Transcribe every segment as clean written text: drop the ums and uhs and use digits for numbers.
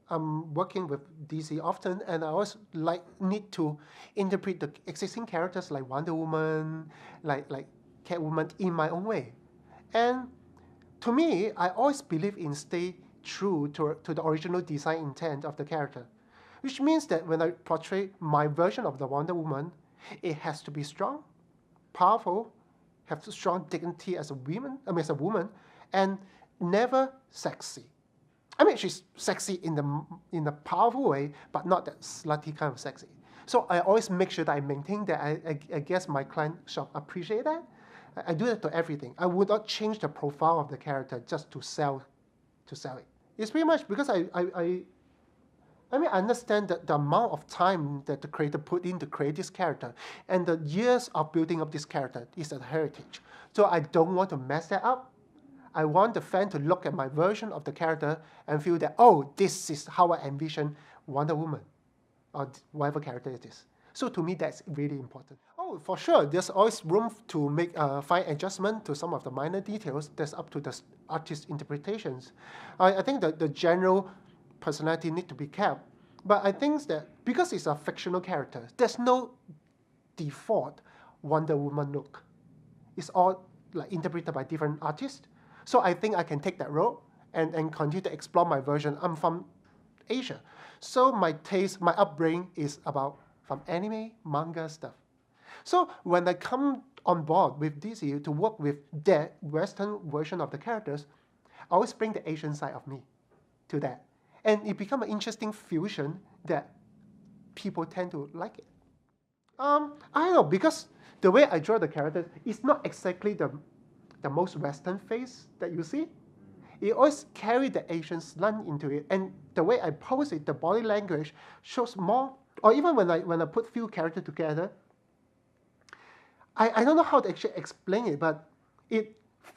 I'm working with DC often, and I always need to interpret the existing characters like Wonder Woman, like Catwoman in my own way. And to me, I always believe in stay true to the original design intent of the character, which means that when I portray my version of the Wonder Woman, it has to be strong, powerful, have strong dignity as a woman. I mean, as a woman, and never sexy. I mean, she's sexy in the powerful way, but not that slutty kind of sexy. So I always make sure that I maintain that. I guess my client shall appreciate that. I do that to everything. I would not change the profile of the character just to sell it. It's pretty much because I mean, I understand that the amount of time that the creator put in to create this character and the years of building up this character is a heritage. So I don't want to mess that up. I want the fan to look at my version of the character and feel that, oh, this is how I envision Wonder Woman or whatever character it is. So to me, that's really important. Oh, for sure, there's always room to make fine adjustment to some of the minor details. That's up to the artist's interpretations. I think that the general personality need to be kept. But I think that because it's a fictional character, there's no default Wonder Woman look. It's all like interpreted by different artists. So I think I can take that road and continue to explore my version. I'm from Asia. So my taste, my upbringing is about from anime, manga stuff. So when I come on board with DC to work with that Western version of the characters, I always bring the Asian side of me to that. And it becomes an interesting fusion that people tend to like it. I don't know, because the way I draw the characters is not exactly the most Western face that you see. It always carry the Asian slant into it. And the way I pose it, the body language shows more, or even when I put few characters together, I don't know how to actually explain it, but it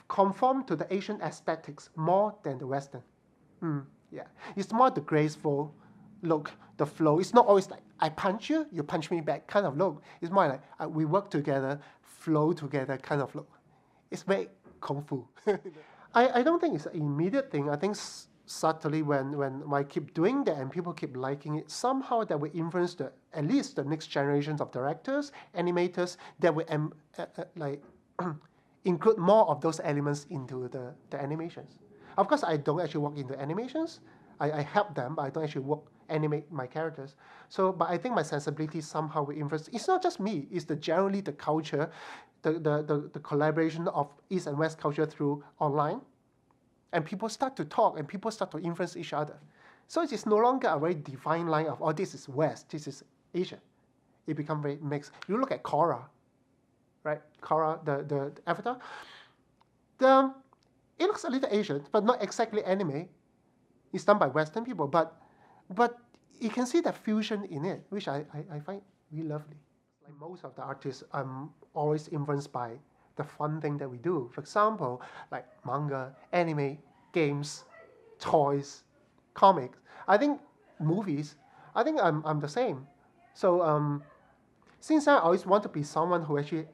conforms to the Asian aesthetics more than the Western. Yeah, it's more the graceful look, the flow. It's not always like, I punch you, you punch me back kind of look. It's more like we work together, flow together kind of look. It's very kung fu. I don't think it's an immediate thing. I think subtly when I keep doing that and people keep liking it, somehow that will influence at least the next generations of directors, animators that will like include more of those elements into the animations. Of course, I don't actually work into animations. I help them, but I don't actually animate my characters. So, but I think my sensibility somehow will influence. It's not just me. It's generally the culture, the collaboration of East and West culture through online, and people start to talk and people start to influence each other. So it is no longer a very defined line of, oh, this is West, this is Asia. It becomes very mixed. You look at Korra, right? Korra, the Avatar. It looks a little Asian, but not exactly anime. It's done by Western people, but you can see that fusion in it, which I find really lovely. Like most of the artists, I'm always influenced by the fun thing that we do. For example, like manga, anime, games, toys, comics. I think movies. I think I'm the same. So since I always want to be someone who actually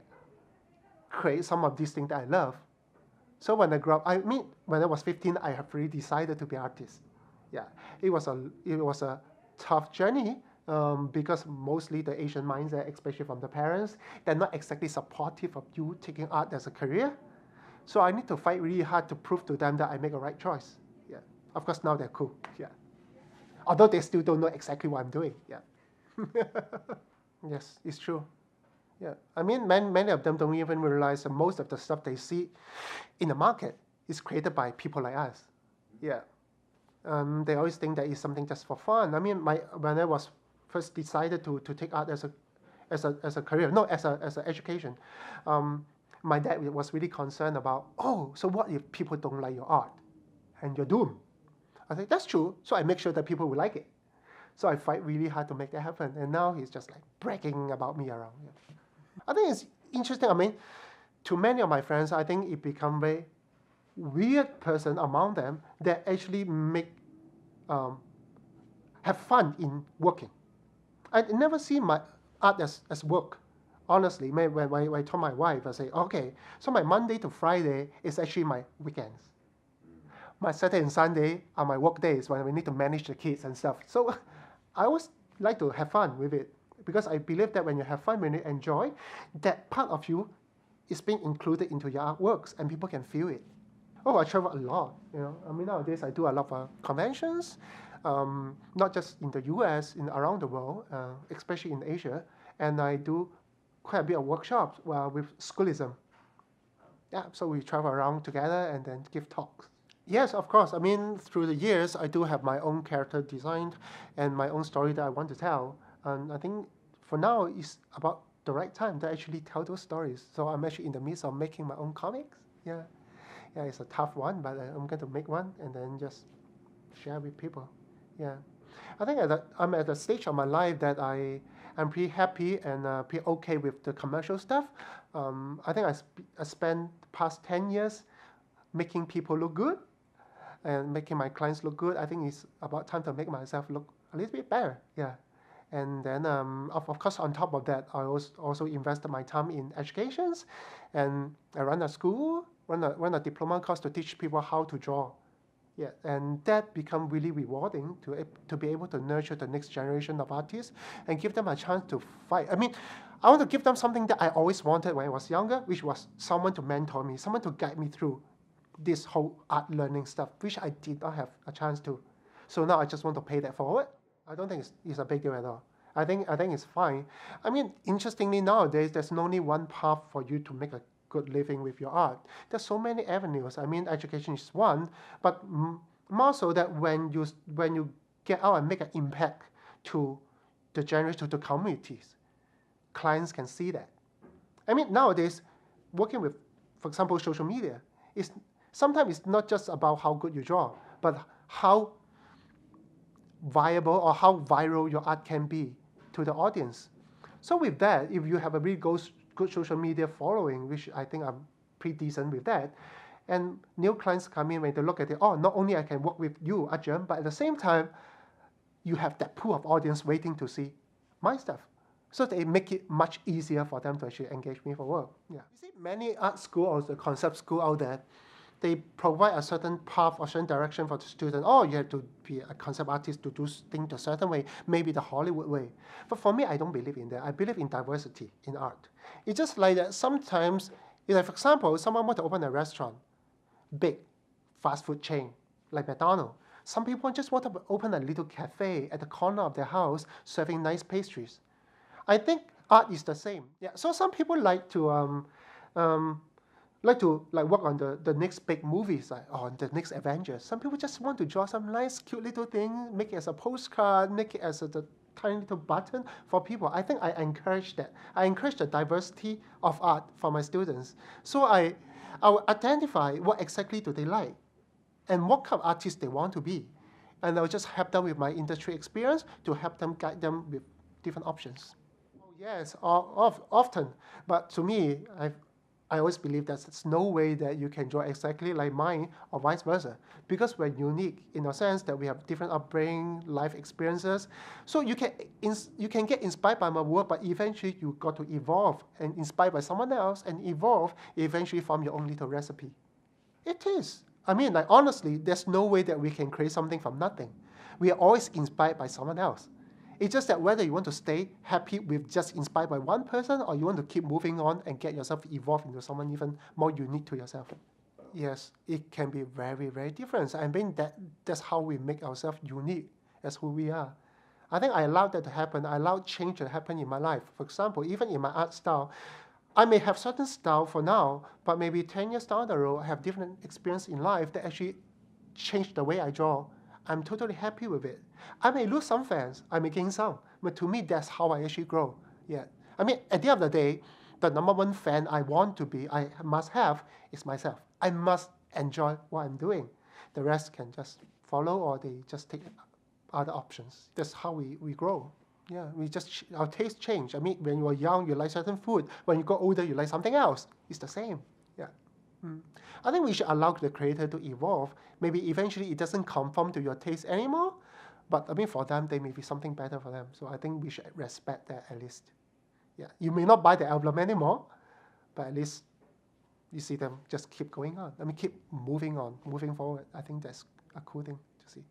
creates some of these things that I love. So when I grew up, when I was 15, I have really decided to be an artist. Yeah, it was a tough journey because mostly the Asian mindset, especially from the parents, they're not exactly supportive of you taking art as a career. So I need to fight really hard to prove to them that I make a right choice. Yeah, of course now they're cool. Yeah, although they still don't know exactly what I'm doing. Yeah, yes, it's true. Yeah, I mean, many of them don't even realize that most of the stuff they see in the market is created by people like us. Yeah, they always think that it's something just for fun. I mean, when I was first decided to take art as a career, no, as an education, my dad was really concerned about, oh, so what if people don't like your art, and you're doomed? I think that's true. So I make sure that people will like it. So I fight really hard to make that happen. And now he's just like bragging about me around. Yeah. I think it's interesting. I mean, to many of my friends, I think it become very weird person among them that actually have fun in working. I never see my art as work. Honestly, when I told my wife, I say, okay, so my Monday to Friday is actually my weekends. my Saturday and Sunday are my work days when we need to manage the kids and stuff. So I always like to have fun with it because I believe that when you have fun, when you enjoy, that part of you is being included into your artworks and people can feel it. Oh, I travel a lot. I mean, nowadays I do a lot of conventions, not just in the U.S., around the world, especially in Asia, and I do quite a bit of workshops with schoolism. Yeah, so we travel around together and then give talks. Yes, of course. I mean, through the years, I do have my own character designed and my own story that I want to tell. And I think for now, it's about the right time to actually tell those stories. So I'm actually in the midst of making my own comics. Yeah, yeah, it's a tough one, but I'm going to make one and then just share with people. Yeah, I think I'm at a stage of my life that I'm pretty happy and pretty okay with the commercial stuff. I think I spent the past 10 years making people look good and making my clients look good. I think it's about time to make myself look a little bit better. Yeah. And then, of course, on top of that, I also invested my time in educations, and I run a school, run a diploma course to teach people how to draw. Yeah, and that become really rewarding to be able to nurture the next generation of artists and give them a chance to fight. I mean, I want to give them something that I always wanted when I was younger, which was someone to mentor me, someone to guide me through this whole art learning stuff, which I did not have a chance to. So now I just want to pay that forward. I don't think it's a big deal at all. I think it's fine. I mean, interestingly nowadays, there's only one path for you to make a good living with your art. There's so many avenues. I mean, education is one, but more so that when you get out and make an impact to the generation, to the communities, clients can see that. I mean, nowadays, working with, for example, social media, sometimes it's not just about how good you draw, but how viable or how viral your art can be to the audience. So with that, if you have a really good social media following, which I think I'm pretty decent with that, and new clients come in when they look at it, oh, not only I can work with you, Artgerm, but at the same time, you have that pool of audience waiting to see my stuff. So they make it much easier for them to actually engage me for work. Yeah. You see, many art school or the concept school out there, they provide a certain path or certain direction for the student. Oh, you have to be a concept artist to do things a certain way, maybe the Hollywood way. But for me, I don't believe in that. I believe in diversity in art. It's just like that sometimes, for example, someone wants to open a restaurant, big fast food chain, like McDonald's. Some people just want to open a little cafe at the corner of their house serving nice pastries. I think art is the same. Yeah. So some people like to work on the next big movies, on the next Avengers. Some people just want to draw some nice, cute little thing, make it as a postcard, make it as the tiny little button for people. I think I encourage that. I encourage the diversity of art for my students. So I will identify what exactly do they like and what kind of artists they want to be. And I'll just help them with my industry experience to help them guide them with different options. Oh, yes, often. But to me, I always believe that there's no way that you can draw exactly like mine or vice versa, because we're unique in a sense that we have different upbringing, life experiences. So you can get inspired by my work, but eventually you got to evolve and inspired by someone else and evolve, eventually form your own little recipe. It is. I mean, like honestly, there's no way that we can create something from nothing. We are always inspired by someone else. It's just that whether you want to stay happy with just inspired by one person or you want to keep moving on and get yourself evolved into someone even more unique to yourself. Yes, it can be very, very different. I mean, that's how we make ourselves unique as who we are. I think I allowed that to happen. I allowed change to happen in my life. For example, even in my art style, I may have certain style for now, but maybe 10 years down the road, I have different experience in life that actually change the way I draw. I'm totally happy with it. I may lose some fans, I may gain some, but to me, that's how I actually grow. Yeah. I mean, at the end of the day, the number one fan I want to be, I must have, is myself. I must enjoy what I'm doing. The rest can just follow or they just take other options. That's how we grow. Yeah, our taste change. I mean, when you are young, you like certain food. When you go older, you like something else. It's the same. Yeah. I think we should allow the creator to evolve. Maybe eventually it doesn't conform to your taste anymore, but I mean for them, there may be something better for them. So I think we should respect that at least. Yeah, you may not buy the album anymore, but at least you see them just keep going on. I mean, keep moving on, moving forward. I think that's a cool thing to see.